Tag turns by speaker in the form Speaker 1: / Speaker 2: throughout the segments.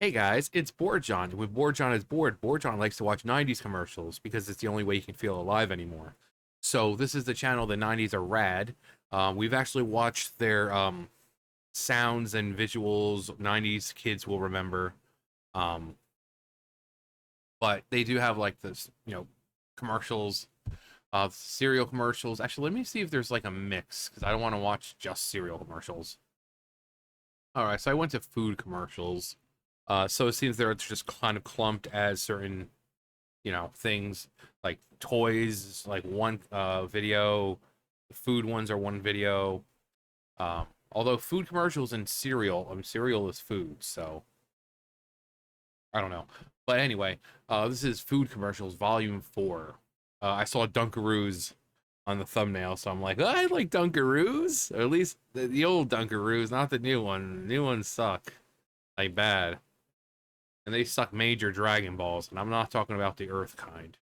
Speaker 1: Hey guys, it's Bored John. When Bored John is bored, Bored John likes to watch 90s commercials because it's the only way he can feel alive anymore. So this is the channel, the 90s are rad. We've actually watched their sounds and visuals 90s kids will remember. Um, but they do have like this, commercials, cereal commercials. Actually, let me see if there's like a mix because I don't want to watch just cereal commercials. All right, so I went to food commercials. So it seems they're just kind of clumped as certain, things like toys, like one video. Food ones are one video. Although food commercials and cereal, cereal is food, so I don't know. But anyway, this is food commercials, volume 4. I saw Dunkaroos on the thumbnail, so I'm like, oh, I like Dunkaroos, or at least the old Dunkaroos, not the new one. The new ones suck, like bad. And they suck major Dragon Balls, and I'm not talking about the Earth kind.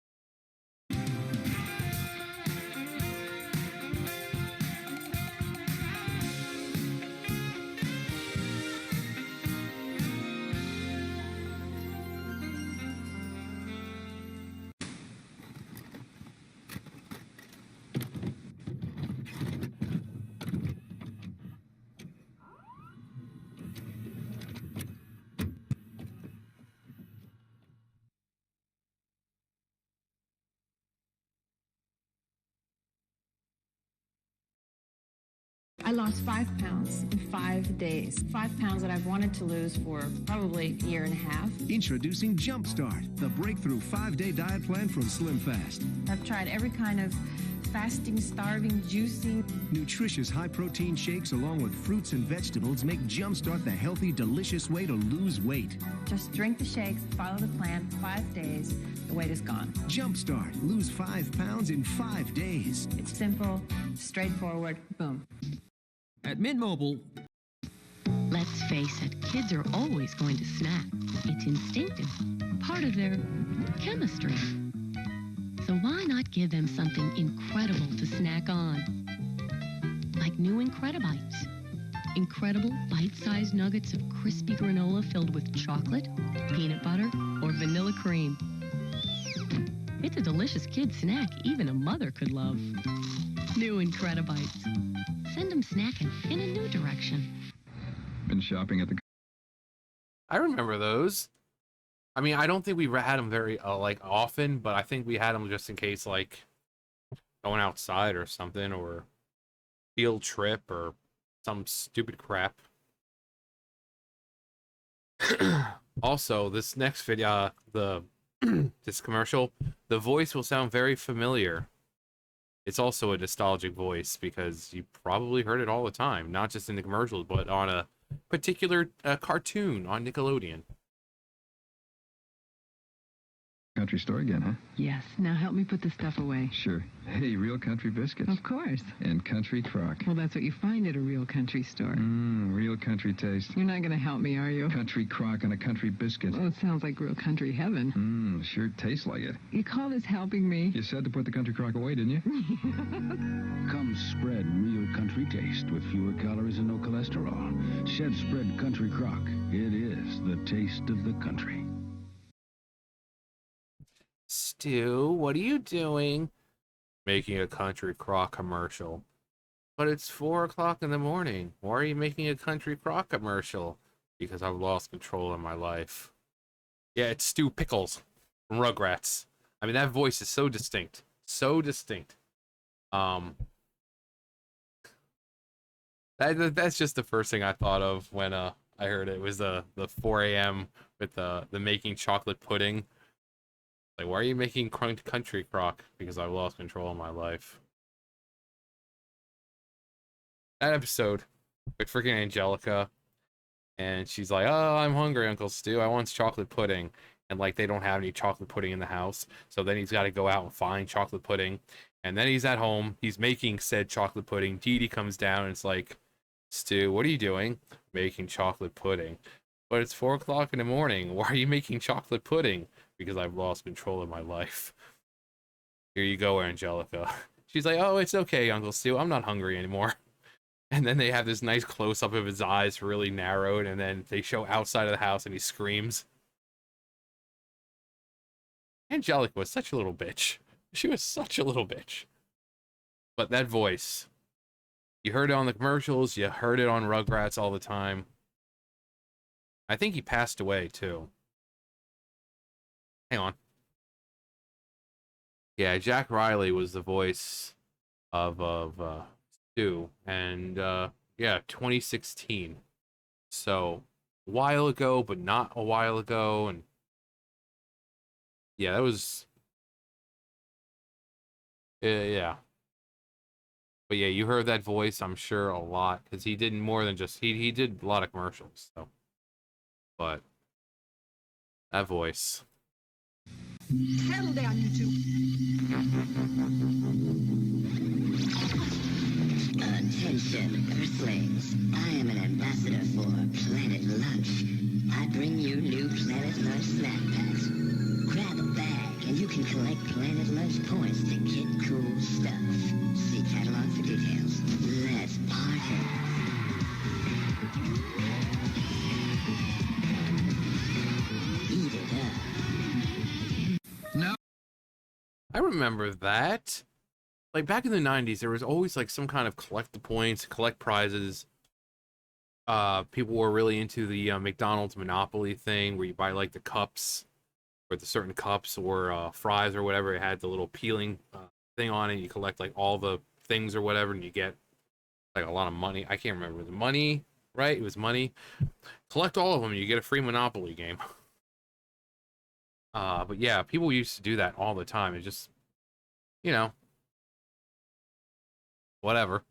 Speaker 2: I lost 5 pounds in 5 days. 5 pounds that I've wanted to lose for probably a year and a half.
Speaker 3: Introducing Jumpstart, the breakthrough 5-day diet plan from SlimFast.
Speaker 2: I've tried every kind of fasting, starving, juicing.
Speaker 3: Nutritious high-protein shakes along with fruits and vegetables make Jumpstart the healthy, delicious way to lose weight.
Speaker 2: Just drink the shakes, follow the plan, 5 days, the weight is gone.
Speaker 3: Jumpstart, lose 5 pounds in 5 days.
Speaker 2: It's simple, straightforward, boom.
Speaker 4: At Mint Mobile,
Speaker 5: let's face it, kids are always going to snack. It's instinctive, part of their chemistry. So why not give them something incredible to snack on? Like new Incredibites. Incredible bite-sized nuggets of crispy granola filled with chocolate, peanut butter, or vanilla cream. It's a delicious kid snack even a mother could love. New Incredibites. Send them snacking in a new direction.
Speaker 6: Been shopping at the...
Speaker 1: I remember those. I mean, I don't think we had them very like often, but I think we had them just in case, like going outside or something, or field trip or some stupid crap. Also, this next video, this commercial, the voice will sound very familiar. It's also a nostalgic voice because you probably heard it all the time, not just in the commercials, but on a particular cartoon on Nickelodeon.
Speaker 6: Country store again, huh?
Speaker 7: Yes. Now help me put the stuff away.
Speaker 6: Sure. Hey, Real Country Biscuits.
Speaker 7: Of course.
Speaker 6: And Country Crock.
Speaker 7: Well, that's what you find at a real country store.
Speaker 6: Real country taste.
Speaker 7: You're not going to help me, are you?
Speaker 6: Country Crock and a Country Biscuit.
Speaker 7: Well, it sounds like real country heaven.
Speaker 6: Sure tastes like it.
Speaker 7: You call this helping me?
Speaker 6: You said to put the Country Crock away, didn't you?
Speaker 8: Come spread real country taste with fewer calories and no cholesterol. Shed Spread Country Crock. It is the taste of the country.
Speaker 1: Stu, what are you doing? Making a Country Crock commercial. But it's 4 o'clock in the morning. Why are you making a Country Crock commercial? Because I've lost control of my life. Yeah, it's Stu Pickles from Rugrats. I mean, that voice is so distinct. So distinct. That's just the first thing I thought of when I heard it. It was the 4 a.m. with the making chocolate pudding. Like, why are you making Country Crock? Because I've lost control of my life. That episode with freaking Angelica, and she's like, "Oh, I'm hungry, Uncle Stu. I want chocolate pudding." And like, they don't have any chocolate pudding in the house, so then he's got to go out and find chocolate pudding. And then he's at home. He's making said chocolate pudding. Dee Dee comes down and it's like, "Stu, what are you doing?" "Making chocolate pudding." "But it's 4 o'clock in the morning. Why are you making chocolate pudding?" "Because I've lost control of my life." "Here you go, Angelica." She's like, "Oh, it's okay, Uncle Stu. I'm not hungry anymore." And then they have this nice close up of his eyes, really narrowed, and then they show outside of the house and he screams. Angelica was such a little bitch. She was such a little bitch. But that voice, you heard it on the commercials, you heard it on Rugrats all the time. I think he passed away too. Hang on. Yeah, Jack Riley was the voice of Stu, and yeah, 2016. So a while ago, but not a while ago, and yeah, that was yeah. But yeah, you heard that voice, I'm sure, a lot, because he did more than just he did a lot of commercials. So, but that voice.
Speaker 9: Settle down, you two.
Speaker 10: Attention, Earthlings. I am an ambassador for Planet Lunch. I bring you new Planet Lunch snack packs. Grab a bag and you can collect Planet Lunch points to get cool stuff. See catalog for details. Let's party. Eat it up.
Speaker 1: I remember that. Like back in the 90s, there was always like some kind of collect the points, collect prizes. People were really into the McDonald's Monopoly thing where you buy like the cups or the certain cups or fries or whatever. It had the little peeling thing on it. You collect like all the things or whatever and you get like a lot of money. I can't remember. The money, right? It was money. Collect all of them and you get a free Monopoly game. But yeah, people used to do that all the time. It just, you know, whatever.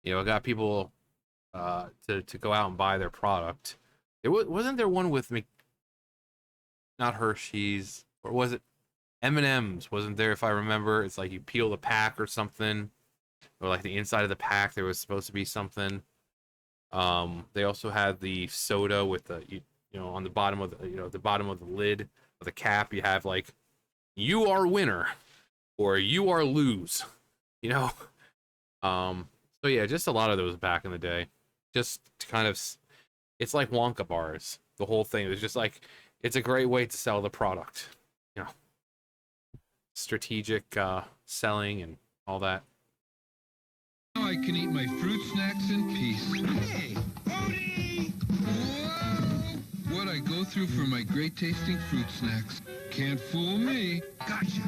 Speaker 1: You know, it got people to go out and buy their product. Wasn't there one with not Hershey's, or was it M&M's? Wasn't there, if I remember? It's like you peel the pack or something, or like the inside of the pack there was supposed to be something. They also had the soda with the you know on the bottom of the the bottom of the lid. The cap, you have like, you are winner or you are lose, you know. So yeah, just a lot of those back in the day. Just kind of, it's like Wonka bars. The whole thing was just like, it's a great way to sell the product, you know. Strategic selling and all that.
Speaker 6: Now I can eat my fruit snacks in peace.
Speaker 9: Hey, Odie!
Speaker 6: Whoa! What I go through for my great tasting fruit snacks. Can't fool me.
Speaker 9: Gotcha.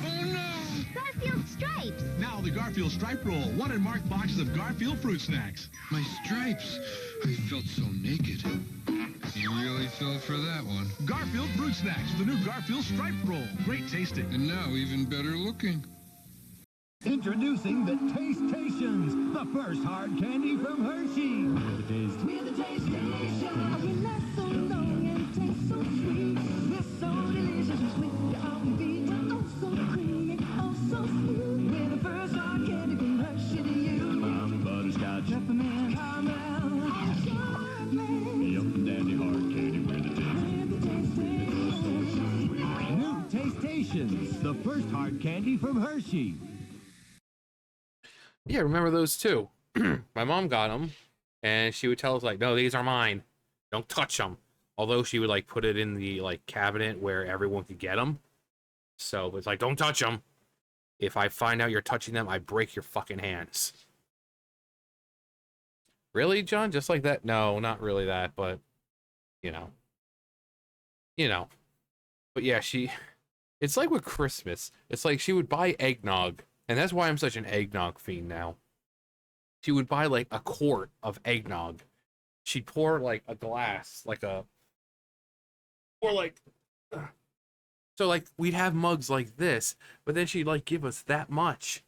Speaker 6: Oh no!
Speaker 11: Garfield Stripes!
Speaker 12: Now the Garfield Stripe Roll. 1 in marked boxes of Garfield fruit snacks.
Speaker 6: My stripes. I felt so naked. You really fell for that one.
Speaker 12: Garfield fruit snacks. The new Garfield Stripe Roll. Great tasting.
Speaker 6: And now even better looking.
Speaker 3: Introducing the Taste-Tations, the first hard candy from Hershey. We're the Taste. We're the Taste-Tations. We last so long and taste so sweet. We're so delicious and sweet. Our feet are oh so creamy, oh so smooth. We're the first hard candy from Hershey to you. I'm butterscotch, peppermint, caramel, chocolate. Yum dandy hard candy. We're the Taste. New Taste-Tations, the first hard candy from Hershey.
Speaker 1: Yeah, remember those too. My mom got them, and she would tell us like, "No, these are mine. Don't touch them." Although she would like put it in the like cabinet where everyone could get them. So it's like, "Don't touch them. If I find out you're touching them, I break your fucking hands." Really, John? Just like that? No, not really that, but you know. But yeah, it's like with Christmas. It's like she would buy eggnog. And that's why I'm such an eggnog fiend now. She would buy like a quart of eggnog. She'd pour like a glass, so like we'd have mugs like this, but then she'd like give us that much.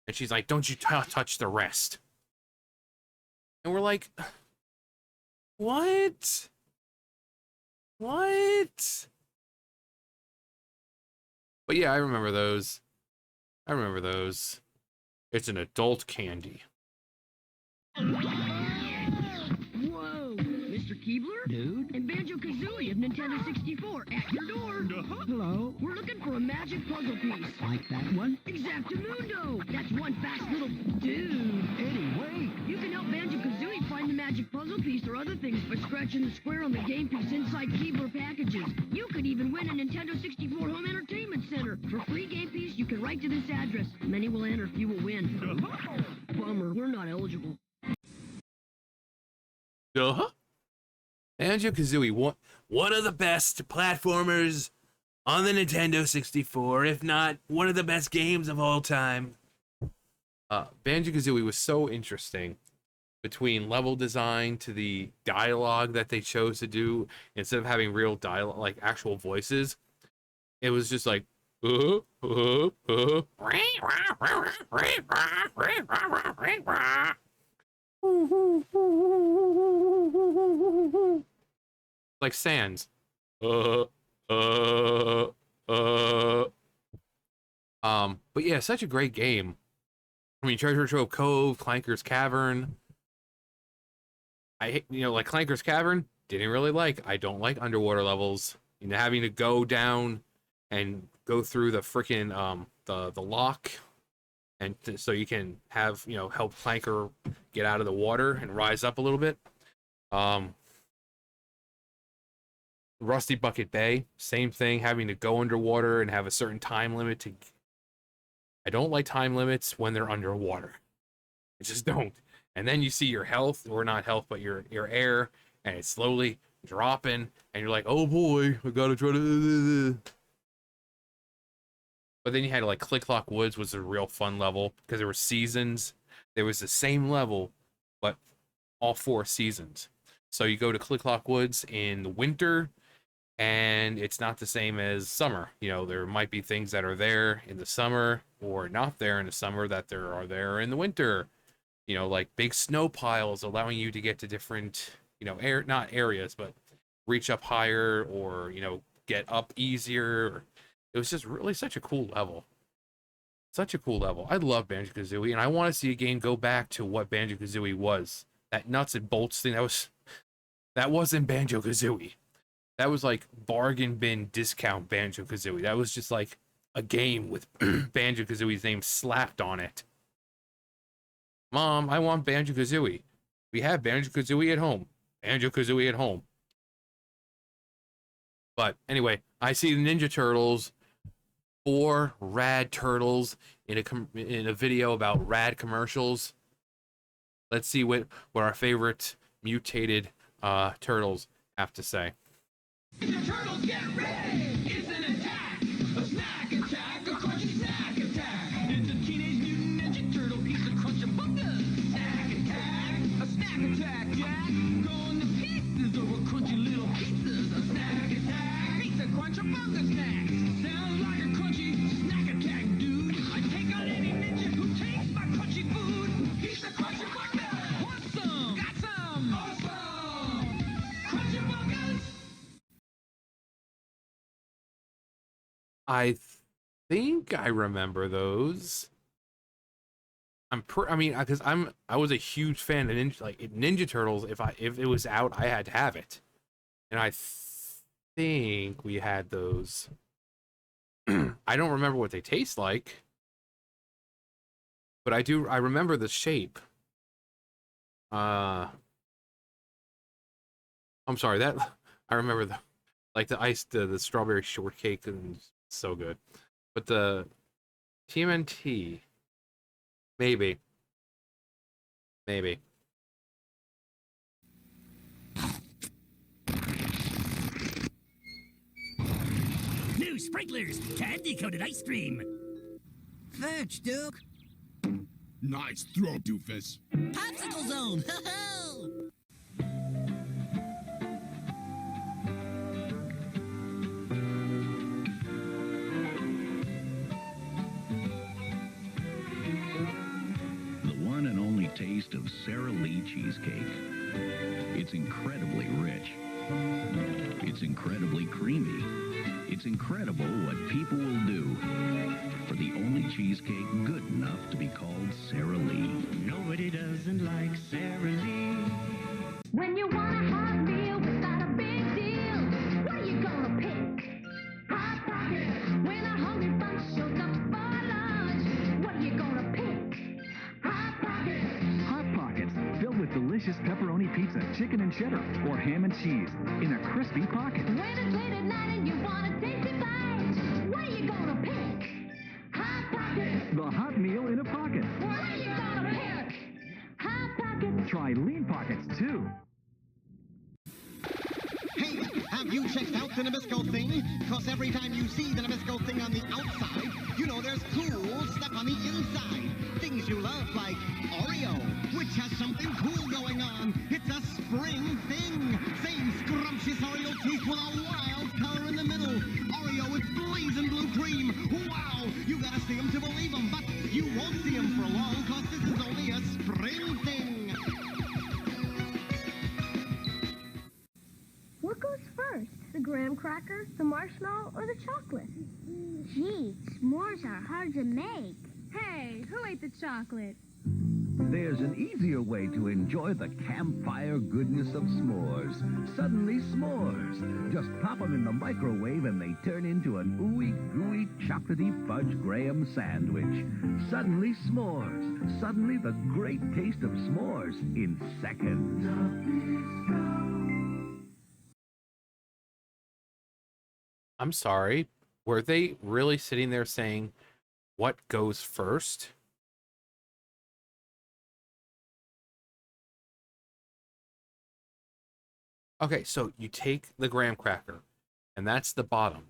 Speaker 1: And she's like, "Don't you touch the rest." And we're like, what? What? But yeah, I remember those. It's an adult candy.
Speaker 10: Whoa! Mr.
Speaker 13: Keebler?
Speaker 7: Dude?
Speaker 13: And Banjo-Kazooie of Nintendo 64 at your door.
Speaker 7: Hello?
Speaker 13: We're looking for a magic puzzle piece.
Speaker 7: Like that one?
Speaker 13: Exactamundo! That's one fast little dude.
Speaker 7: Eddie, wait!
Speaker 13: You can help Banjo-Kazooie find the magic puzzle piece or other things by scratching the square on the game piece inside Keebler packages. You could even win a Nintendo 64 Home Entertainment Center. For free game piece, you can write to this address. Many will enter, few will win. Bummer, we're not eligible.
Speaker 1: Banjo-Kazooie, one of the best platformers on the Nintendo 64, if not one of the best games of all time. Banjo-Kazooie was so interesting, between level design to the dialogue that they chose to do. Instead of having real dialogue, like actual voices, it was just like like Sans. But yeah, such a great game. I mean, Treasure Trove Cove, Clanker's Cavern. Like Clanker's Cavern, didn't really like. I don't like underwater levels. Having to go down and go through the freaking the lock, and so you can have help Clanker get out of the water and rise up a little bit. Rusty Bucket Bay, same thing, having to go underwater and have a certain time limit to. I don't like time limits when they're underwater. I just don't. And then you see your health, or not health, but your air, and it's slowly dropping, and you're like, oh boy, I gotta try to. But then you had like Click Clock Woods was a real fun level because there were seasons. There was the same level, but all 4 seasons. So you go to Click Clock Woods in the winter, and it's not the same as summer. There might be things that are there in the summer or not there in the summer that there are there in the winter. Like big snow piles allowing you to get to different, not areas, but reach up higher or, get up easier. It was just really such a cool level. Such a cool level. I love Banjo-Kazooie, and I want to see a game go back to what Banjo-Kazooie was. That nuts and bolts thing, that wasn't Banjo-Kazooie. That was like bargain bin discount Banjo-Kazooie. That was just like a game with Banjo-Kazooie's name slapped on it. Mom, I want Banjo-Kazooie. We have Banjo-Kazooie at home. Banjo-Kazooie at home. But anyway, I see the Ninja Turtles, 4 rad turtles in a video about rad commercials. Let's see what our favorite mutated turtles have to say.
Speaker 3: Ninja Turtles, get ready! It's an attack! A snack attack! A crunchy snack attack! It's a Teenage Mutant Ninja Turtle piece of crunch-a-bunga! Snack attack! A snack attack, Jack! Going to pieces over crunchy little pizzas! A snack attack! Pizza crunch-a-bunga snack! Sounds like a crunchy snack attack, dude! I take on any ninja who takes my crunchy food! Pizza crunch-a-bunga! Want some? Got some! Awesome! Crunch-a-bungas!
Speaker 1: I think I remember those. Because I was a huge fan of Ninja Turtles. If it was out, I had to have it, and I think we had those. I don't remember what they taste like, but I remember the shape. I'm sorry, that I remember the strawberry shortcake, and so good. But the TMNT, maybe.
Speaker 14: New sprinklers, candy-coated ice cream.
Speaker 15: Fetch, Duke.
Speaker 12: Nice throw, doofus.
Speaker 15: Popsicle zone. Ho-ho!
Speaker 8: Taste of Sara Lee cheesecake. It's incredibly rich. It's incredibly creamy. It's incredible what people will do for the only cheesecake good enough to be called Sara Lee.
Speaker 3: Nobody doesn't like Sara Lee.
Speaker 11: When you want a hot meal
Speaker 3: chicken and cheddar or ham and cheese in a crispy pocket.
Speaker 11: When it's late at night and you want a tasty bite, what are you gonna pick? Hot Pocket.
Speaker 3: The hot meal in a pocket.
Speaker 11: What are you gonna pick? Hot Pocket.
Speaker 3: Try Lean Pockets, too.
Speaker 16: Hey, have you checked out the Nabisco thing? Because every time you see the Nabisco thing on the outside, you know there's cool stuff on the inside. Things you love, like Oreo, which has something cool going on. It's a spring thing. Same scrumptious Oreo taste with a wild color in the middle. Oreo with blazing blue cream. Wow, you gotta see them to believe them, but you won't see them for long, because this is only a spring thing.
Speaker 11: What goes first? The graham cracker, the marshmallow, or the chocolate? Gee, s'mores are hard to make. Hey, who ate the chocolate?
Speaker 17: There's an easier way to enjoy the campfire goodness of s'mores. Suddenly S'mores. Just pop them in the microwave and they turn into an ooey gooey chocolatey fudge graham sandwich. Suddenly S'mores. Suddenly the great taste of s'mores in seconds.
Speaker 1: I'm sorry. Were they really sitting there saying what goes first? Okay, so you take the graham cracker, and that's the bottom.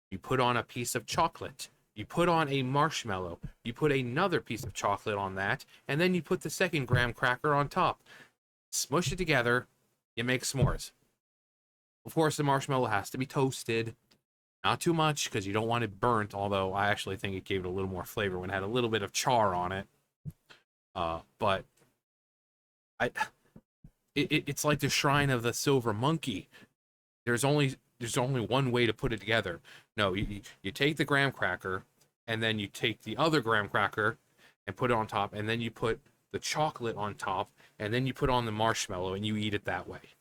Speaker 1: You put on a piece of chocolate. You put on a marshmallow. You put another piece of chocolate on that, and then you put the second graham cracker on top. Smush it together, you make s'mores. Of course, the marshmallow has to be toasted. Not too much, because you don't want it burnt, although I actually think it gave it a little more flavor when it had a little bit of char on it. But it's like the Shrine of the Silver Monkey. There's only one way to put it together. No, you take the graham cracker, and then you take the other graham cracker and put it on top, and then you put the chocolate on top, and then you put on the marshmallow, and you eat it that way.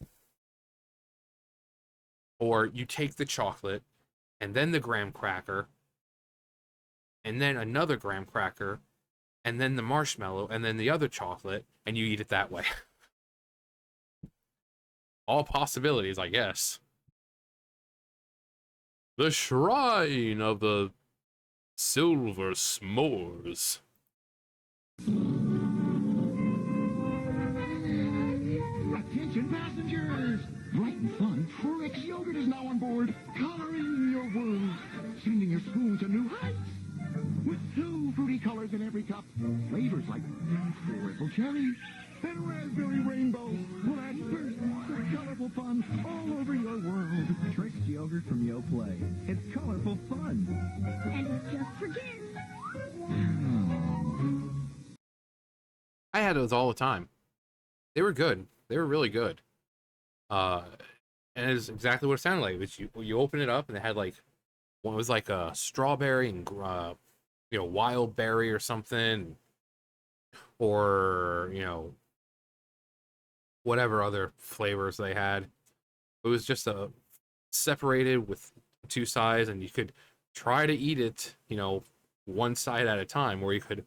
Speaker 1: Or you take the chocolate, and then the graham cracker, and then another graham cracker, and then the marshmallow, and then the other chocolate, and you eat it that way. All possibilities, I guess. The Shrine of the Silver S'mores.
Speaker 12: Attention passengers! Bright and fun, Trix yogurt is now on board, coloring your world, sending your spoon to new heights. With 2 fruity colors in every cup, flavors like triple cherry and raspberry rainbow will add bursts of colorful fun all over your world. Trix yogurt from YoPlay. It's colorful fun.
Speaker 11: And it's just for kids.
Speaker 1: I had those all the time. They were good. They were really good. And it's exactly what it sounded like. It was you open it up and it had like one was like a strawberry and wild berry or something, or whatever other flavors they had. It was just separated with 2 sides, and you could try to eat it, one side at a time, or you could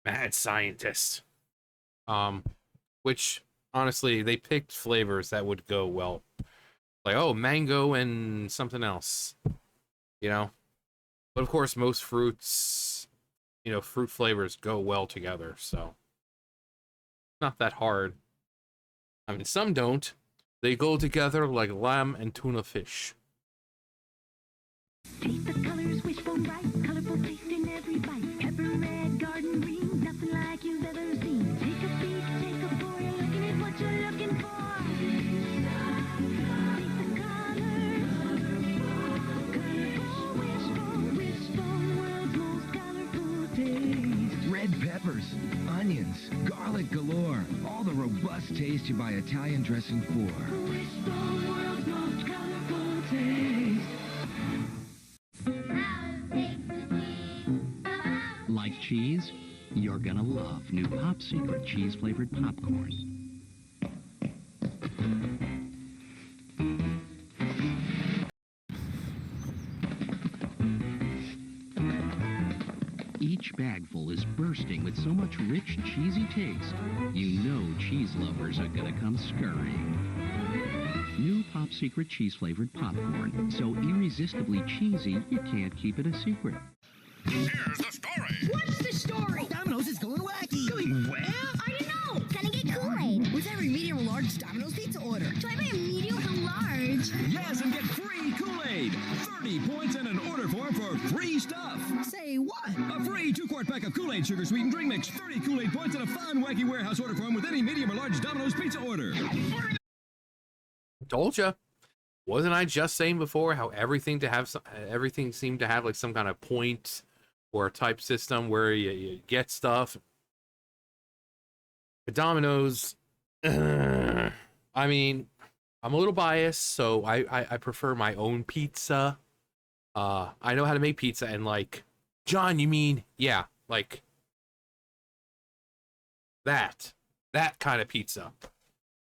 Speaker 1: mad scientist. Which honestly, they picked flavors that would go well, like mango and something else, But of course, most fruits, fruit flavors go well together, so not that hard. I mean, some don't. They go together like lamb and tuna fish.
Speaker 11: Taste the colors, wishbone bright, colorful taste in every bite. Pepper red, garden green, nothing like you've ever seen. Take a peek, take a pour, you're looking at what you're looking for. Taste the colors, colorful wishbone, world's most colorful taste.
Speaker 18: Red peppers, onions, garlic galore, all the robust taste you buy Italian dressing for.
Speaker 11: Wishbone, world's most colorful taste.
Speaker 8: Like cheese? You're gonna love new Pop Secret cheese-flavored popcorn. Each bagful is burnt bursting with so much rich, cheesy taste, you know cheese lovers are gonna come scurrying. New Pop Secret cheese-flavored popcorn. So irresistibly cheesy, you can't keep it a secret.
Speaker 9: Here's the story.
Speaker 15: What's the story? Domino's is going wacky.
Speaker 11: Going where? I don't know. Gonna get Kool-Aid.
Speaker 15: With every medium or large Domino's pizza order.
Speaker 11: Do I buy a medium or large?
Speaker 4: Yes, and get free Kool-Aid. 30 points and an order form for free stuff.
Speaker 15: Say what?
Speaker 4: A free 2-quart pack of Kool-Aid sugar sweetened drink mix, 30 Kool-Aid points, and a fun, wacky warehouse order form with any medium or large Domino's pizza order.
Speaker 1: Told ya. Wasn't I just saying before how everything seemed to have like some kind of point or type system where you get stuff? But Domino's, I mean, I'm a little biased, so I prefer my own pizza. I know how to make pizza, and like, John, you mean, yeah, like that kind of pizza.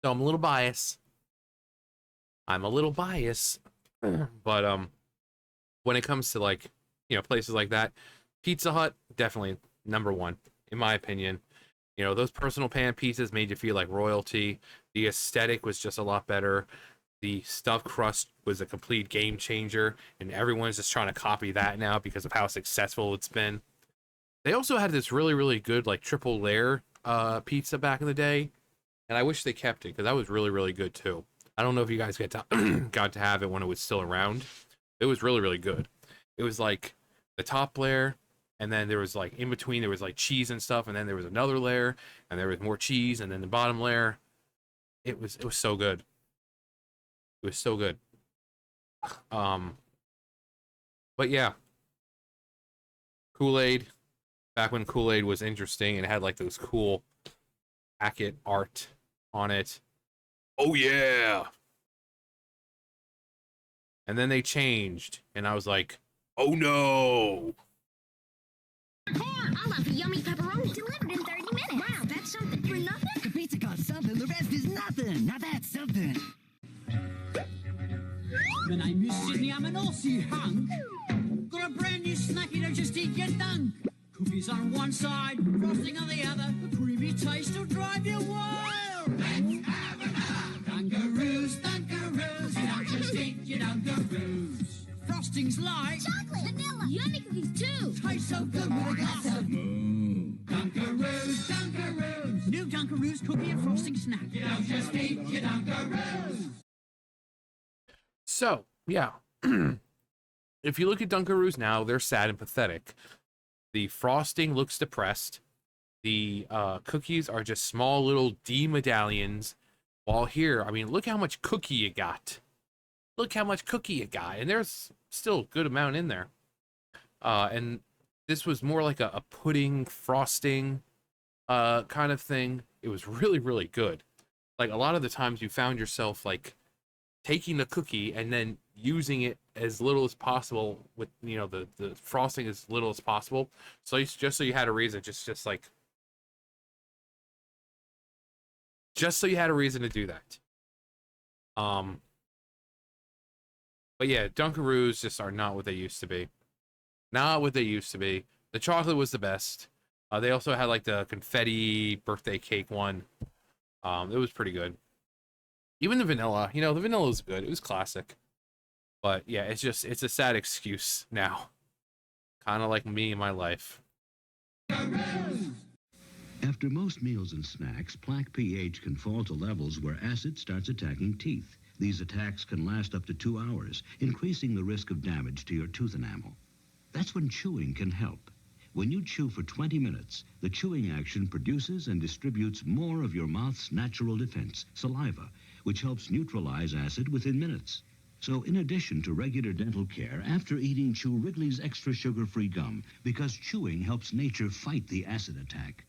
Speaker 1: So I'm a little biased. But when it comes to like, you know, places like that, Pizza Hut definitely number one in my opinion. You know, those personal pan pizzas made you feel like royalty. The aesthetic was just a lot better. The stuffed crust was a complete game changer, and everyone's just trying to copy that now because of how successful it's been. They also had this really, really good like triple layer pizza back in the day, and I wish they kept it because that was really, really good too. I don't know if you guys got to have it when it was still around. It was really, really good. It was like the top layer, and then there was like in between there was like cheese and stuff, and then there was another layer, and there was more cheese, and then the bottom layer. It was so good. It was so good. But yeah, Kool-Aid. Back when Kool-Aid was interesting and it had like those cool packet art on it. Oh yeah. And then they changed, and I was like, oh no.
Speaker 11: I'll have a yummy pepperoni delivered in 30 minutes. Wow, that's something for nothing.
Speaker 15: The pizza costs something, the rest is nothing. Now that's something.
Speaker 19: My name is Sydney, I'm an Aussie hunk. Got a brand new snacky to just eat your dunk. Cookies on one side, frosting on the other. The creamy taste will drive you wild. Let's have another. Dunkaroos, Dunkaroos. You don't just eat your Dunkaroos. Frosting's light.
Speaker 11: Chocolate, vanilla, yummy cookies too.
Speaker 19: Tastes so good with a glass of moo. Dunkaroos, Dunkaroos. New Dunkaroos cookie and frosting snack. You don't just eat your Dunkaroos.
Speaker 1: So, yeah. If you look at Dunkaroos now, they're sad and pathetic. The frosting looks depressed. The cookies are just small little D medallions. While here, I mean, look how much cookie you got. Look how much cookie you got. And there's still a good amount in there. And this was more like a pudding frosting kind of thing. It was really, really good. Like, a lot of the times you found yourself, like, taking the cookie and then using it as little as possible with, you know, the frosting as little as possible. So just so you had a reason, just so you had a reason to do that. But yeah, Dunkaroos just are not what they used to be. Not what they used to be. The chocolate was the best. They also had like the confetti birthday cake one. It was pretty good. Even the vanilla, you know, the vanilla was good. It was classic. But yeah, it's a sad excuse now. Kind of like me in my life.
Speaker 8: After most meals and snacks, plaque pH can fall to levels where acid starts attacking teeth. These attacks can last up to 2 hours, increasing the risk of damage to your tooth enamel. That's when chewing can help. When you chew for 20 minutes, the chewing action produces and distributes more of your mouth's natural defense, saliva, which helps neutralize acid within minutes. So in addition to regular dental care, after eating, chew Wrigley's Extra Sugar-Free Gum, because chewing helps nature fight the acid attack.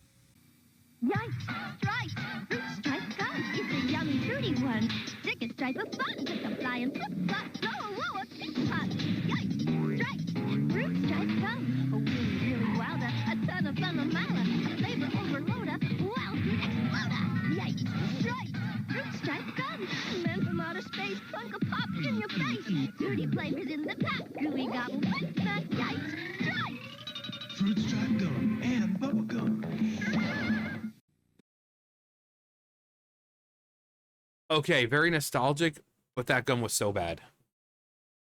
Speaker 11: Yikes! Stripes! Fruit Stripe gum! It's a yummy, fruity one. Stick a stripe of fun. Just a flying flip-flop. Whoa, a pick-pot. Yikes! Stripes! Fruit Stripe gum! A really, really wilder. A ton of fun, a miler. A flavor overloader. Wild fruit exploder. Yikes! Stripes! Fruit Stripe gum! Men from outer space. Funko Pop in your face. Fruity flavors in the pack. Gooey gobble. Quick snack. Yikes! Stripes!
Speaker 3: Fruit Stripe Gum and Bubble Gum.
Speaker 1: okay, very nostalgic, but that gum was so bad.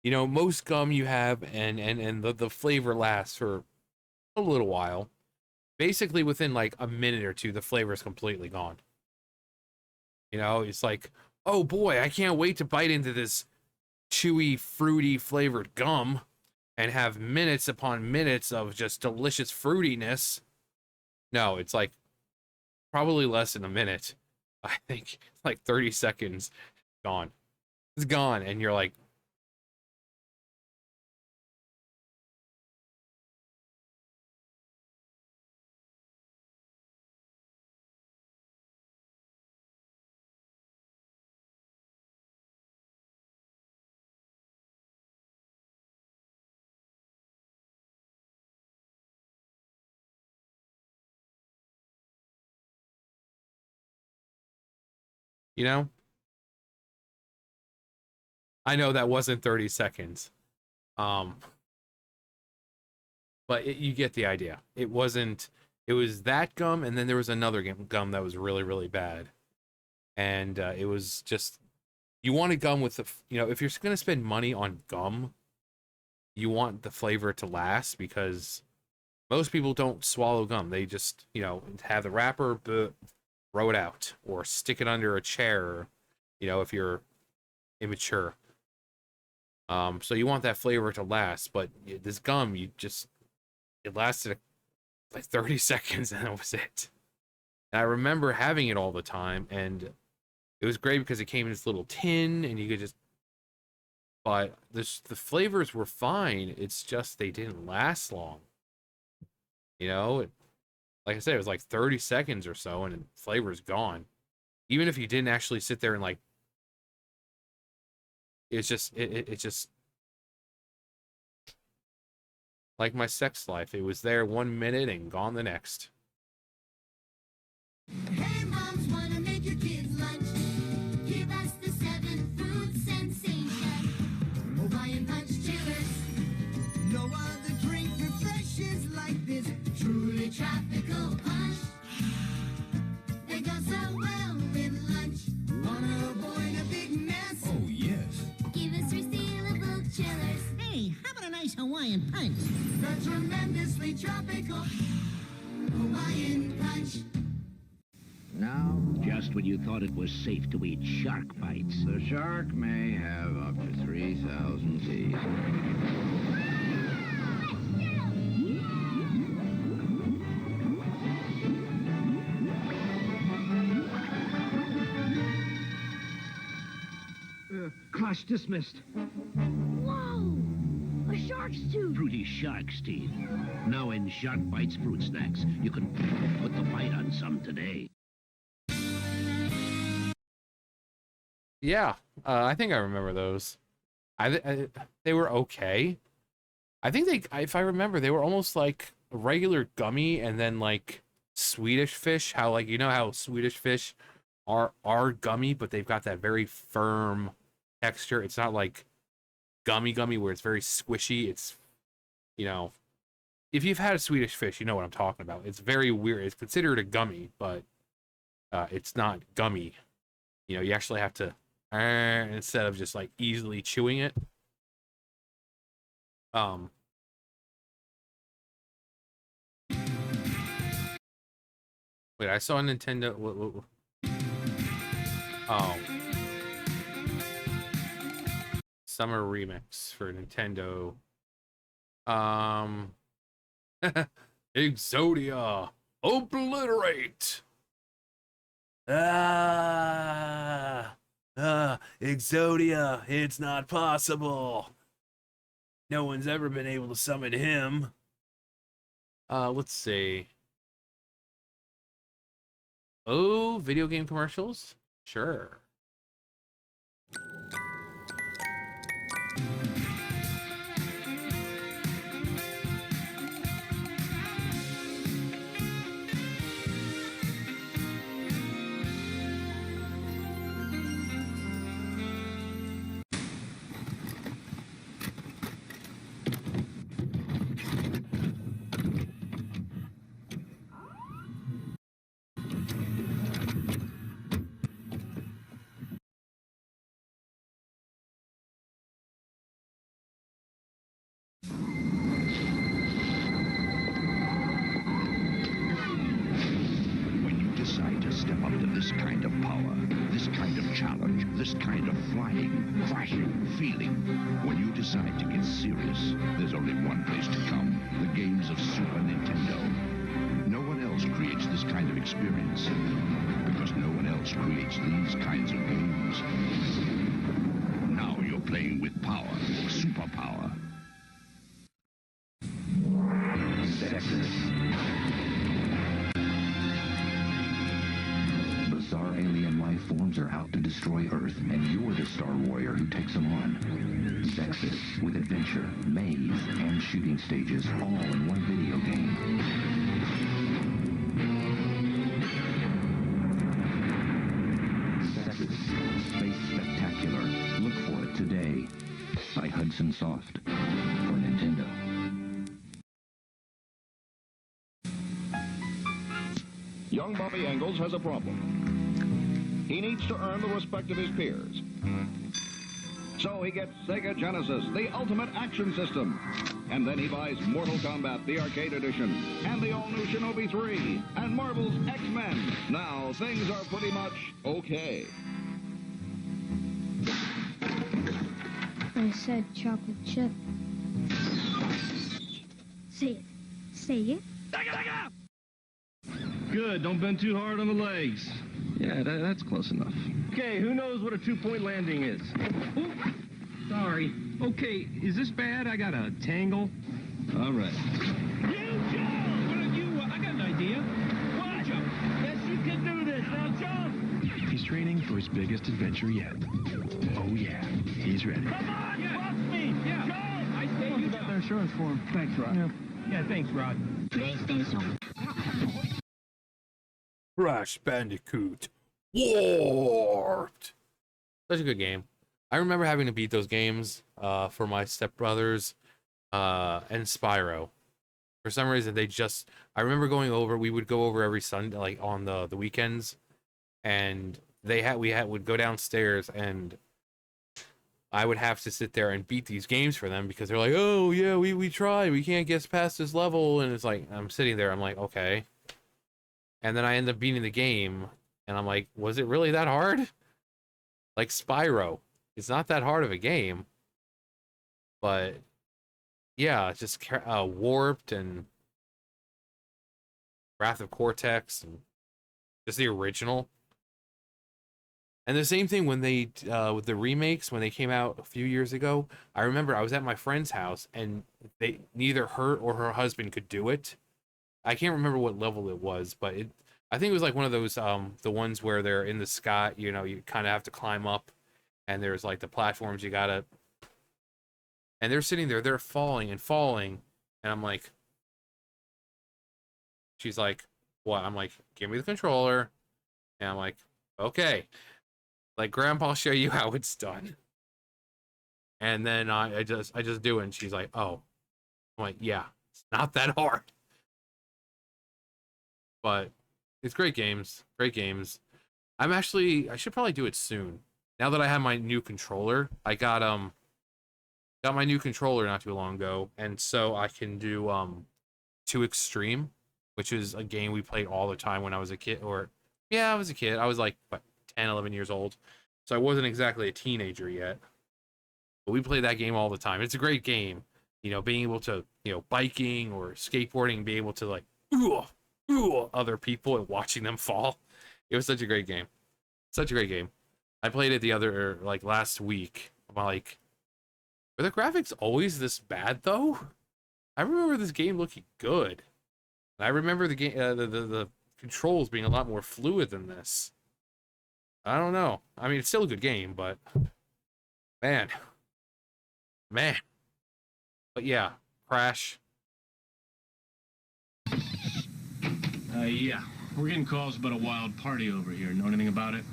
Speaker 1: You know, most gum you have and the flavor lasts for a little while. Basically within like a minute or two, the flavor is completely gone. You know, it's like, oh boy, I can't wait to bite into this chewy, fruity flavored gum and have minutes upon minutes of just delicious fruitiness. No, it's like probably less than a minute. I think it's like 30 seconds gone. It's gone, and you're like, you know? I know that wasn't 30 seconds. But you get the idea. It wasn't, it was that gum, and then there was another gum that was really, really bad. And it was just, you want a gum with the, you know, if you're going to spend money on gum, you want the flavor to last, because most people don't swallow gum. They just, you know, have the wrapper, throw it out, or stick it under a chair, you know, if you're immature. So you want that flavor to last, but this gum, it lasted like 30 seconds and that was it. And I remember having it all the time, and it was great because it came in this little tin and you could just, but the flavors were fine. It's just they didn't last long. You know, like I said, it was like 30 seconds or so and the flavor's gone. Even if you didn't actually sit there and like, it's just, it's just like my sex life. It was there 1 minute and gone the next.
Speaker 3: Hey, moms, wanna make your kids lunch? Give us the 7 food sensation. Hawaiian punch chillers. No other drink refreshes like this. Truly tropical punch. They go so well with lunch. Wanna avoid a big mess?
Speaker 4: Oh, yes.
Speaker 3: Give us resealable chillers.
Speaker 15: Hey, how about a nice Hawaiian punch?
Speaker 3: The tremendously tropical Hawaiian punch.
Speaker 8: Now, just when you thought it was safe to eat shark bites.
Speaker 18: The shark may have up to 3,000 teeth.
Speaker 4: Class dismissed.
Speaker 13: Whoa! A shark's tooth!
Speaker 8: Fruity shark's teeth. Now in Shark Bites Fruit Snacks, you can put the bite on some today.
Speaker 1: Yeah, I think I remember those. They were okay. I think if I remember, they were almost like a regular gummy, and then like Swedish fish. How, like, you know how Swedish fish are gummy, but they've got that very firm texture. It's not like gummy where it's very squishy. It's, you know, if you've had a Swedish fish, you know what I'm talking about. It's very weird. It's considered a gummy, but it's not gummy. You know, you actually have to instead of just like easily chewing it. Wait, I saw a Nintendo. Oh, Summer Remix for Nintendo. Exodia, obliterate. Exodia, it's not possible. No one's ever been able to summon him. Let's see. Oh, video game commercials? Sure.
Speaker 8: decide to step up to this kind of power, this kind of challenge, this kind of flying, crashing, feeling, when you decide to get serious, there's only one place to come. The games of Super Nintendo. No one else creates this kind of experience, because no one else creates these kinds of games. Now you're playing with power, superpower. Sexus. Bizarre alien life forms are out to destroy Earth, and you're the Star Warrior who takes them on. Sexus, with adventure, maze, and shooting stages, all in one video game. Sexus, Space Spectacular. Look for it today. By Hudson Soft. For Nintendo.
Speaker 20: Young Bobby Engels has a problem. He needs to earn the respect of his peers. So he gets Sega Genesis, the ultimate action system. And then he buys Mortal Kombat, the arcade edition, and the all-new Shinobi 3, and Marvel's X-Men. Now, things are pretty much okay.
Speaker 11: I said chocolate chip. Say it. Say it.
Speaker 4: Good, don't bend too hard on the legs.
Speaker 18: Yeah, that's close enough.
Speaker 4: Okay, who knows what a two-point landing is? Ooh, sorry. Okay, is this bad? I got a tangle. All right.
Speaker 19: You jump! Why don't you, I got an idea. What? Jump. Yes, you can do this. Now jump!
Speaker 21: He's training for his biggest adventure yet. Oh, yeah. He's ready.
Speaker 19: Come on, bust me! Yeah. Jump! I say you jump.
Speaker 7: Their insurance form. Thanks, Rod.
Speaker 19: Yeah, thanks, Rod.
Speaker 11: PlayStation.
Speaker 1: Crash Bandicoot Warped. Such a good game. I remember having to beat those games for my stepbrothers and Spyro. For some reason, I remember going over. We would go over every Sunday, like on the weekends, and we would go downstairs, and I would have to sit there and beat these games for them because they're like, "Oh yeah, we tried. We can't get past this level," and it's like I'm sitting there. I'm like, okay. And then I end up beating the game, and I'm like, was it really that hard? Like Spyro, it's not that hard of a game, but yeah, it's just Warped and Wrath of Cortex and just the original. And the same thing when they with the remakes when they came out a few years ago. I remember I was at my friend's house, and neither her or her husband could do it. I can't remember what level it was, but I think it was like one of those the ones where they're in the sky, you know, you kind of have to climb up, and there's like the platforms you gotta, and they're sitting there, they're falling and falling, and I'm like, she's like, what? I'm like, give me the controller, and I'm like, okay, like, Grandpa, I'll show you how it's done. And then I just do it, and she's like, oh. I'm like, yeah, it's not that hard. But it's great games. Great games. I should probably do it soon. Now that I have my new controller, I got my new controller not too long ago, and so I can do 2 Extreme, which is a game we played all the time when I was a kid. I was a kid. I was like, what, 10, 11 years old. So I wasn't exactly a teenager yet. But we played that game all the time. It's a great game. You know, being able to, you know, biking or skateboarding, be able to like, other people and watching them fall. It was such a great game. Such a great game. I played it last week. I'm like, were the graphics always this bad though? I remember this game looking good. And I remember the game, the controls being a lot more fluid than this. I don't know. I mean, it's still a good game, but man. But yeah, Crash.
Speaker 21: Yeah. We're getting calls about a wild party over here. Know anything about it?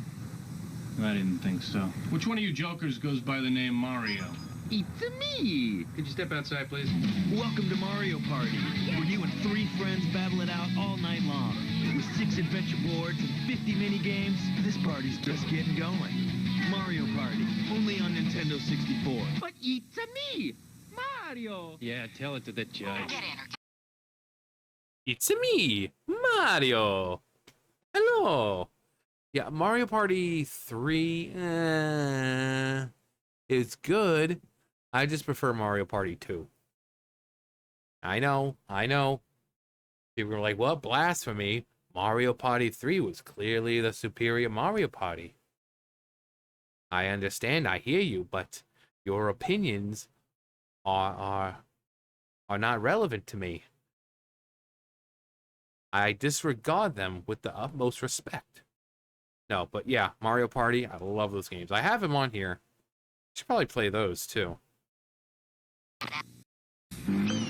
Speaker 21: I didn't think so. Which one of you jokers goes by the name Mario?
Speaker 18: It's me! Could you step outside, please? Welcome to Mario Party, where you and 3 friends battle it out all night long. With 6 adventure boards and 50 mini-games, this party's just getting going. Mario Party, only on Nintendo 64. But it's me! Mario!
Speaker 21: Yeah, tell it to the judge.
Speaker 1: It's me, Mario. Hello. Yeah, Mario Party 3 is good. I just prefer Mario Party 2. I know. People were like, what? Blasphemy. Mario Party 3 was clearly the superior Mario Party. I understand, I hear you, but your opinions are not relevant to me. I disregard them with the utmost respect. No, but yeah, Mario Party, I love those games. I have them on here. Should probably play those too.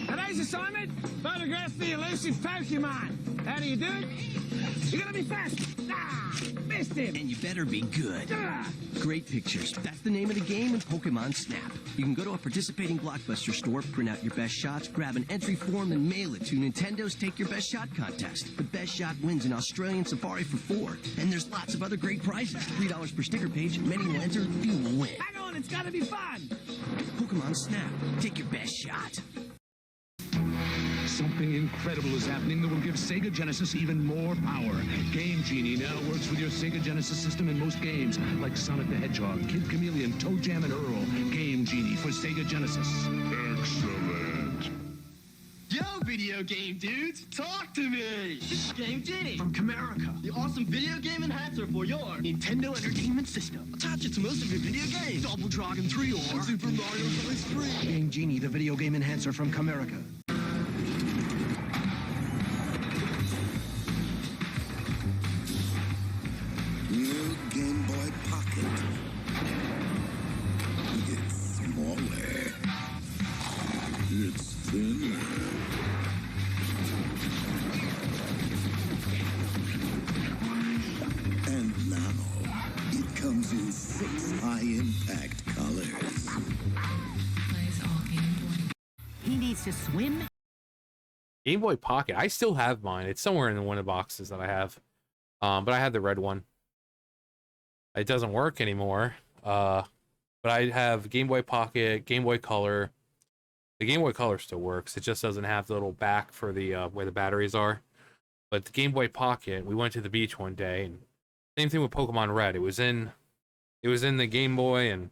Speaker 19: Today's assignment, photograph the elusive Pokemon. How do you do it? You gotta be fast. Ah, missed him.
Speaker 15: And you better be good.
Speaker 19: Ah.
Speaker 15: Great pictures. That's the name of the game in Pokemon Snap. You can go to a participating Blockbuster store, print out your best shots, grab an entry form, and mail it to Nintendo's Take Your Best Shot contest. The best shot wins an Australian safari for 4. And there's lots of other great prizes. $3 per sticker page. Many will enter, few will win.
Speaker 19: Hang on, it's gotta be fun.
Speaker 15: Pokemon Snap. Take your best shot.
Speaker 12: Something incredible is happening that will give Sega Genesis even more power. Game Genie now works with your Sega Genesis system in most games, like Sonic the Hedgehog, Kid Chameleon, Toe Jam, and Earl. Game Genie for Sega Genesis. Excellent.
Speaker 2: Yo, video game dudes, talk to me! This is Game Genie from Camerica, the awesome video game enhancer for your Nintendo Entertainment System. Attach it to most of your video games. Double Dragon 3 or Super Mario Bros. 3.
Speaker 15: Game Genie, the video game enhancer from Camerica.
Speaker 22: New Game Boy Pocket. It's smaller. It's thinner. And now, it comes in 6 high-impact colors.
Speaker 15: He needs to swim?
Speaker 1: Game Boy Pocket. I still have mine. It's somewhere in one of the boxes that I have. But I had the red one. It doesn't work anymore. But I have Game Boy Pocket, Game Boy Color. The Game Boy Color still works. It just doesn't have the little back for the where the batteries are. But the Game Boy Pocket, we went to the beach one day, and same thing with Pokemon Red. It was in the Game Boy, and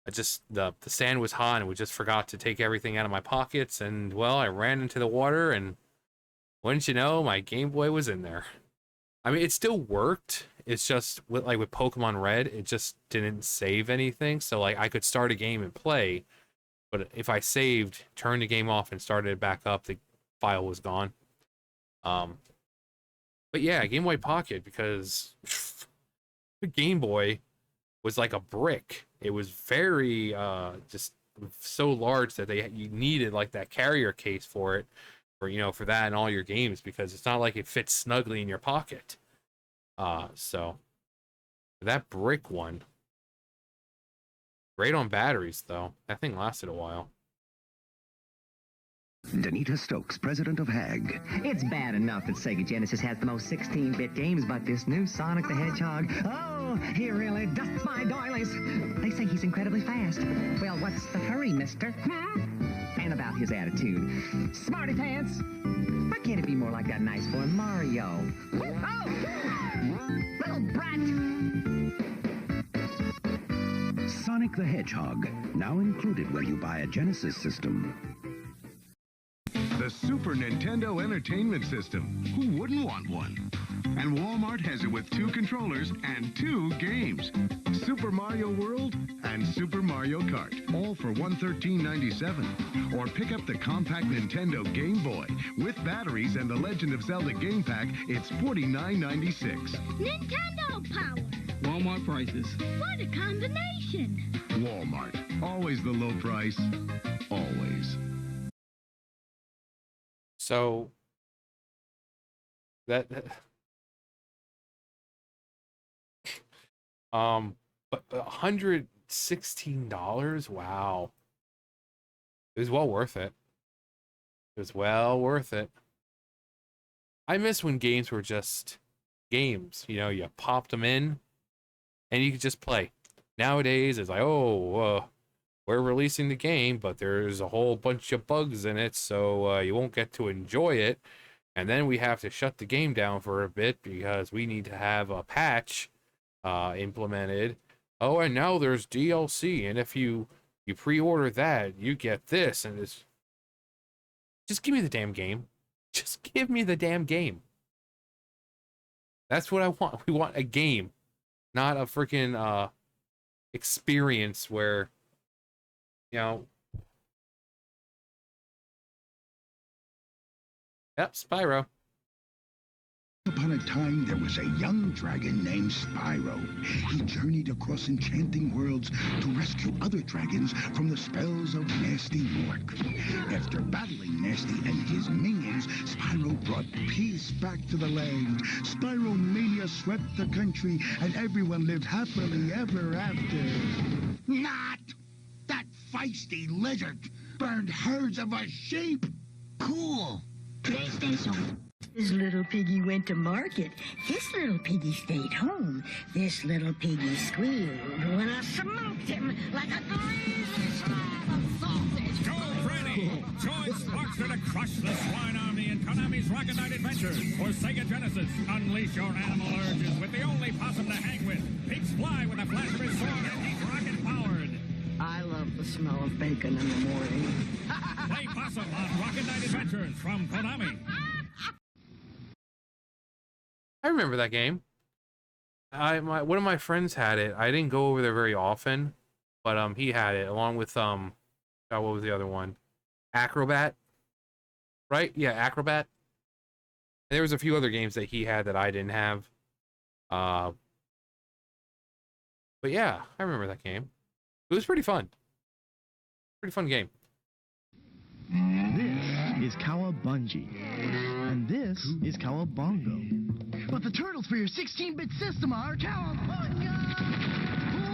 Speaker 1: I just the sand was hot, and we just forgot to take everything out of my pockets, and well, I ran into the water, and wouldn't you know, my Game Boy was in there. I mean, it still worked. It's just with Pokemon Red, it just didn't save anything. So like I could start a game and play, but if I saved, turned the game off, and started it back up, the file was gone. But yeah, Game Boy Pocket, because the Game Boy was like a brick. It was very just so large that you needed like that carrier case for it, for that and all your games, because it's not like it fits snugly in your pocket. So that brick one, great on batteries though. That thing lasted a while.
Speaker 17: Danita Stokes, president of HAG.
Speaker 23: It's bad enough that Sega Genesis has the most 16-bit games, but this new Sonic the Hedgehog, oh, he really dusts my doilies. They say he's incredibly fast. Well, what's the hurry, mister? And about his attitude. Smarty pants! Why can't it be more like that nice boy Mario? Oh! Little brat!
Speaker 17: Sonic the Hedgehog, now included when you buy a Genesis system.
Speaker 12: The Super Nintendo Entertainment System. Who wouldn't want one? And Walmart has it with 2 controllers and 2 games. Super Mario World and Super Mario Kart, all for $113.97. Or pick up the compact Nintendo Game Boy. With batteries and the Legend of Zelda Game Pack, it's $49.96.
Speaker 11: Nintendo power!
Speaker 12: Walmart prices.
Speaker 11: What a combination!
Speaker 12: Walmart, always the low price. Always.
Speaker 1: So but $116, wow. It was well worth it. It was well worth it. I miss when games were just games. You popped them in and you could just play. Nowadays it's like, we're releasing the game, but there's a whole bunch of bugs in it, so you won't get to enjoy it. And then we have to shut the game down for a bit because we need to have a patch implemented. Oh, and now there's DLC, and if you pre-order that, you get this, and it's just give me the damn game. Just give me the damn game. That's what I want. We want a game, not a freaking experience where, you know. Yep, Spyro.
Speaker 12: Upon a time, there was a young dragon named Spyro. He journeyed across enchanting worlds to rescue other dragons from the spells of Nasty Mork. After battling Nasty and his minions, Spyro brought peace back to the land. Spyro Mania swept the country, and everyone lived happily ever after. Not! That feisty lizard burned herds of us sheep! Cool!
Speaker 19: PlayStation. This little piggy went to market. This little piggy stayed home. This little piggy squealed when I smoked him like a greasy slab of sausage.
Speaker 9: Go, Freddy! Join Sparkster to crush the swine army in Konami's Rocket Knight Adventures for Sega Genesis. Unleash your animal urges with the only possum to hang with. Pigs fly with a flash of his sword and he's rocket-powered.
Speaker 19: I love the smell of bacon in the morning.
Speaker 9: Play Possum on Rocket Knight Adventures from Konami.
Speaker 1: I remember that game. One of my friends had it. I didn't go over there very often, but he had it along with what was the other one? Acrobat. Right? Yeah, Acrobat. And there was a few other games that he had that I didn't have. But yeah, I remember that game. It was pretty fun. Pretty fun game.
Speaker 18: This is Cowabungie. And this is Cowabungo.
Speaker 3: But the turtles for your 16-bit system are Cowabunga!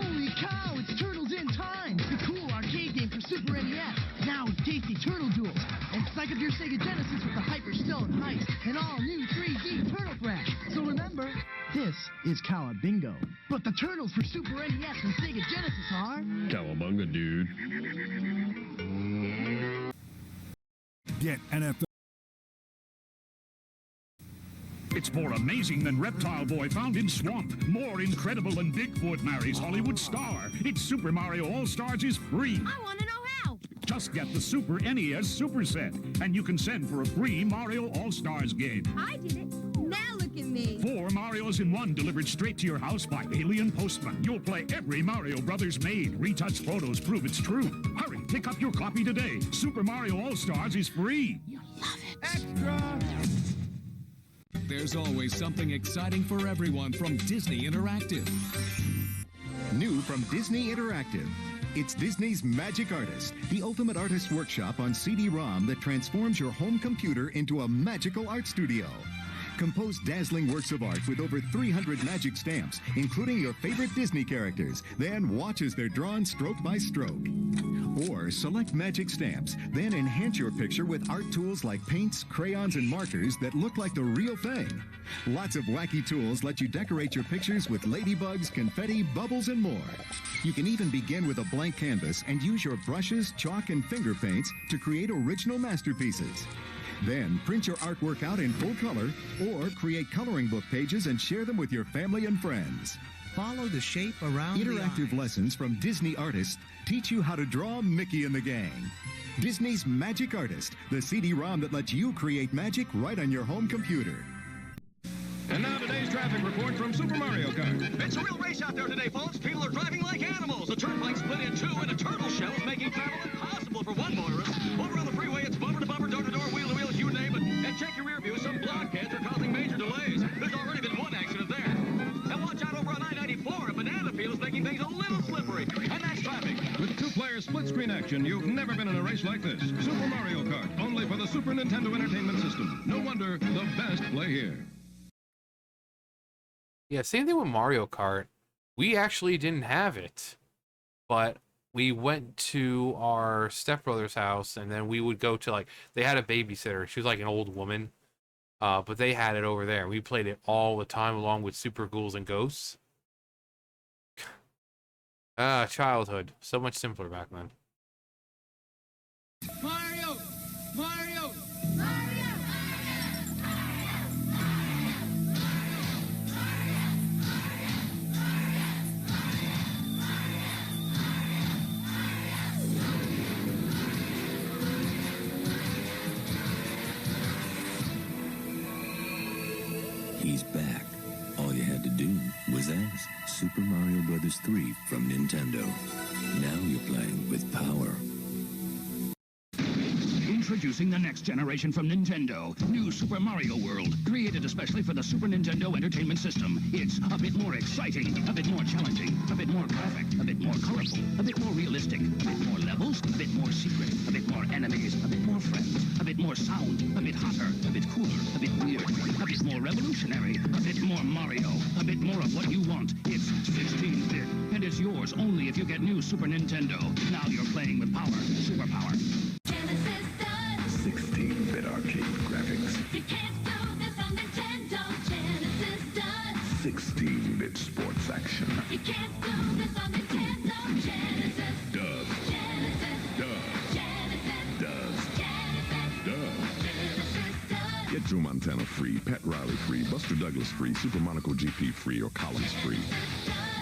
Speaker 3: Holy cow, it's Turtles in Time! The cool arcade game for Super NES. Now with tasty turtle duels. And psych up your Sega Genesis with the Hyper Stone Heist and all new 3D Turtle Crash. So remember, this is Cowabungo. But the turtles for Super NES and Sega Genesis are...
Speaker 8: Cowabunga, dude.
Speaker 9: Get NFL. It's more amazing than Reptile Boy found in swamp. More incredible than Bigfoot marries Hollywood star. It's Super Mario All-Stars is free.
Speaker 13: I want to know how.
Speaker 9: Just get the Super NES Super Set, and you can send for a free Mario All-Stars game.
Speaker 13: I did it. Now look at me.
Speaker 9: 4 Marios in 1 delivered straight to your house by Alien Postman. You'll play every Mario Brothers made. Retouched photos prove it's true. Hurry, pick up your copy today. Super Mario All-Stars is free.
Speaker 13: You'll love it.
Speaker 9: Extra!
Speaker 5: There's always something exciting for everyone from Disney Interactive.
Speaker 6: New from Disney Interactive. It's Disney's Magic Artist, the ultimate artist workshop on CD-ROM that transforms your home computer into a magical art studio. Compose dazzling works of art with over 300 magic stamps, including your favorite Disney characters, then watch as they're drawn stroke by stroke. Or select magic stamps, then enhance your picture with art tools like paints, crayons, and markers that look like the real thing. Lots of wacky tools let you decorate your pictures with ladybugs, confetti, bubbles, and more. You can even begin with a blank canvas and use your brushes, chalk, and finger paints to create original masterpieces. Then print your artwork out in full color or create coloring book pages and share them with your family and friends.
Speaker 15: Follow the shape around
Speaker 6: Interactive
Speaker 15: the eye.
Speaker 6: lessons from Disney artists teach you how to draw Mickey and the gang. Disney's Magic Artist, the CD-ROM that lets you create magic right on your home computer.
Speaker 20: And now today's traffic report from Super Mario Kart.
Speaker 2: It's a real race out there today, folks. People are driving like animals. The turnpike split in two, and a turtle shell is making travel impossible for one motorist. Over on the freeway, it's bumper to bumper, door to door, wheel to wheel, you name it. And check your rear view. Some blockheads are causing major delays. There's already been one accident there. And watch out over on I-94. A banana peel is making things a little slippery. And that's traffic.
Speaker 20: With two-player split-screen action, you've never been in a race like this. Super Mario Kart, only for the Super Nintendo Entertainment System. No wonder the best play here.
Speaker 1: Yeah, same thing with Mario Kart. We actually didn't have it, but we went to our stepbrother's house, and then we would go to, like, they had a babysitter. She was like an old woman, but they had it over there. We played it all the time along with Super Ghouls and Ghosts. Childhood. So much simpler back then.
Speaker 19: Mario! Mario!
Speaker 22: presents Super Mario Bros. 3 from Nintendo. Now you're playing with power.
Speaker 10: Introducing the next generation from Nintendo. New Super Mario World, created especially for the Super Nintendo Entertainment System. It's a bit more exciting, a bit more challenging, a bit more graphic, a bit more colorful, a bit more realistic, a bit more levels, a bit more secret, a bit more enemies, a bit more friends, a bit more sound, a bit hotter, a bit cooler, a bit weird, a bit more revolutionary, a bit more Mario, a bit more of what you want. It's 16-bit, and it's yours only if you get new Super Nintendo. Now you're playing with power, super power.
Speaker 22: 16-bit arcade graphics.
Speaker 11: You can't do this on Nintendo. Genesis does.
Speaker 22: 16-bit sports action.
Speaker 11: You can't do this on Nintendo. Genesis
Speaker 22: Does.
Speaker 11: Genesis
Speaker 22: Does.
Speaker 11: Genesis
Speaker 22: Does.
Speaker 11: Genesis
Speaker 22: Does.
Speaker 14: Get Joe Montana free, Pat Riley free, Buster Douglas free, Super Monaco GP free, or Collins free.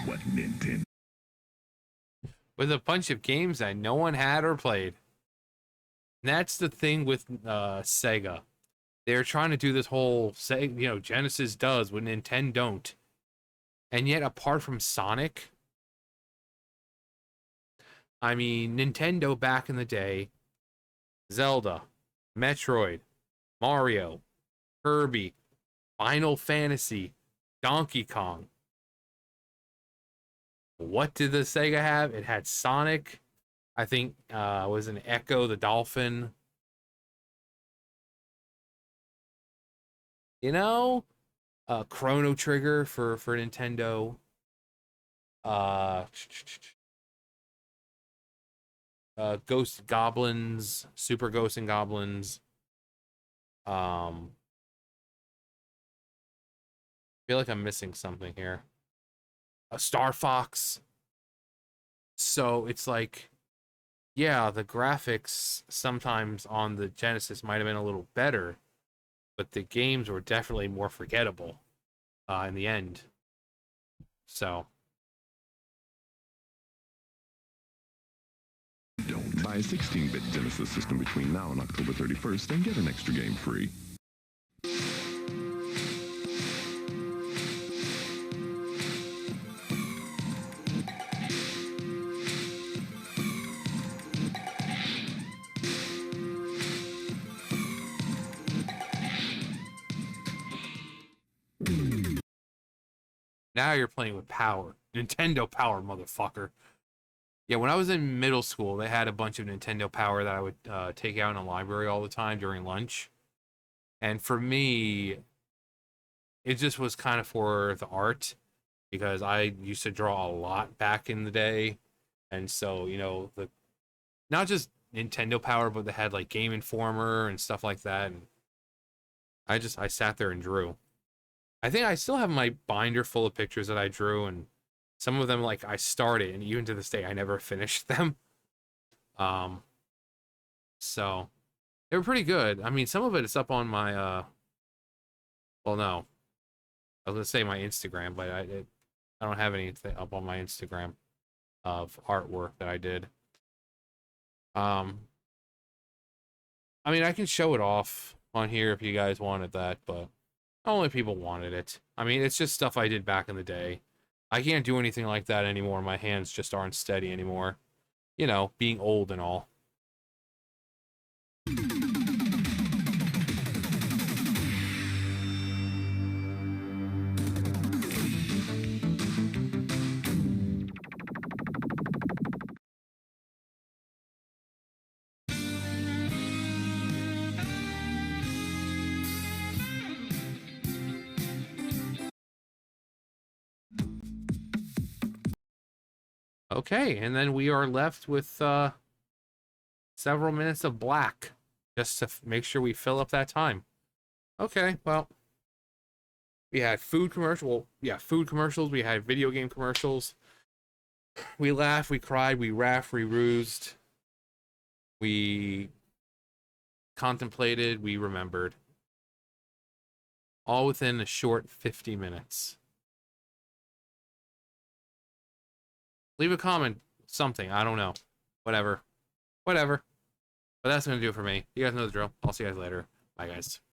Speaker 22: What Nintendo?
Speaker 1: With a bunch of games that no one had or played. And that's the thing with Sega. They're trying to do this whole, Genesis does what Nintendo don't. And yet, apart from Sonic, I mean, Nintendo back in the day, Zelda, Metroid, Mario, Kirby, Final Fantasy, Donkey Kong. What did the Sega have? It had Sonic. I think was an Echo the Dolphin. Chrono Trigger for Nintendo. Ghost Goblins, Super Ghosts and Goblins. I feel like I'm missing something here. Star Fox. So it's like, yeah, the graphics sometimes on the Genesis might have been a little better, but the games were definitely more forgettable in the end. So.
Speaker 14: Don't buy a 16-bit Genesis system between now and October 31st and get an extra game free.
Speaker 1: Now you're playing with power. Nintendo Power, motherfucker. Yeah, when I was in middle school, they had a bunch of Nintendo Power that I would take out in the library all the time during lunch. And for me, it just was kind of for the art, because I used to draw a lot back in the day. And so, the not just Nintendo Power, but they had like Game Informer and stuff like that. And I sat there and drew. I think I still have my binder full of pictures that I drew, and some of them, like, I started, and even to this day, I never finished them. So they were pretty good. I mean, some of it is up on my, well, no, I was gonna say my Instagram, but I don't have anything up on my Instagram of artwork that I did. I mean, I can show it off on here if you guys wanted that, but only people wanted it. I mean, it's just stuff I did back in the day. I can't do anything like that anymore. My hands just aren't steady anymore. Being old and all. Okay, and then we are left with several minutes of black, just to make sure we fill up that time. Okay, well, we had food commercials. We had video game commercials. We laughed, we cried, we raffed, we rused. We contemplated, we remembered. All within a short 50 minutes. Leave a comment, something, I don't know. Whatever. But that's going to do it for me. You guys know the drill. I'll see you guys later. Bye, guys.